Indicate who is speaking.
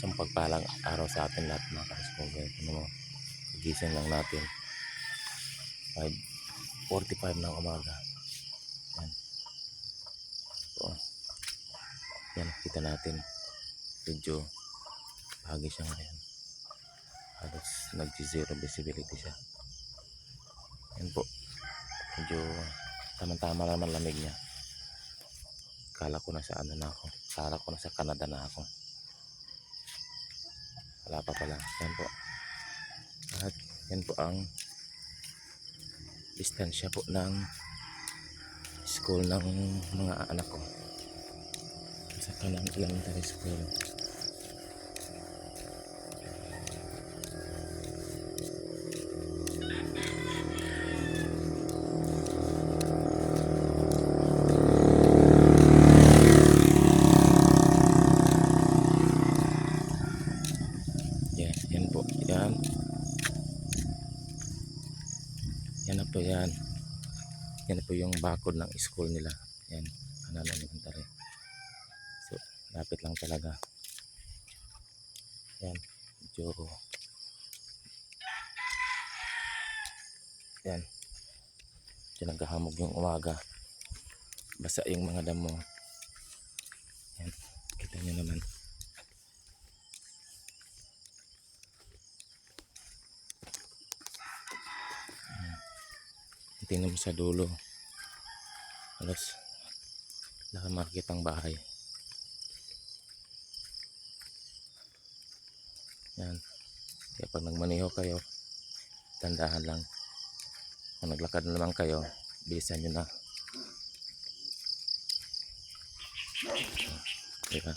Speaker 1: Isang pagpalang araw sa atin lahat mga ka-discover. Gising lang natin 5:45 ng umaga. Yan. So, yan, kita natin medyo bahagi siya ngayon. Halos nag-zero visibility siya. Yan po, medyo tamang-tama naman lamig niya. Kala ko na sa ano na ako, kala ko na sa Canada na ako. Wala pa pala. Yan po. At yan po ang distansya po ng school ng mga anak ko sa kanang elementary school. Yan po, yan na po, yan na po yung bakod ng school nila. Yan, kanang elementary. So lapit lang talaga. Yan, medyo yan, naghahamog yung umaga, basa yung mga damo. Yan, kita nyo naman. Tingnan mo sa dulo, halos wala kang makikitang bahay. Yan, kaya pag nagmaneho kayo, tandahan lang. Kung naglakad na naman kayo, bilisan nyo na. Diba?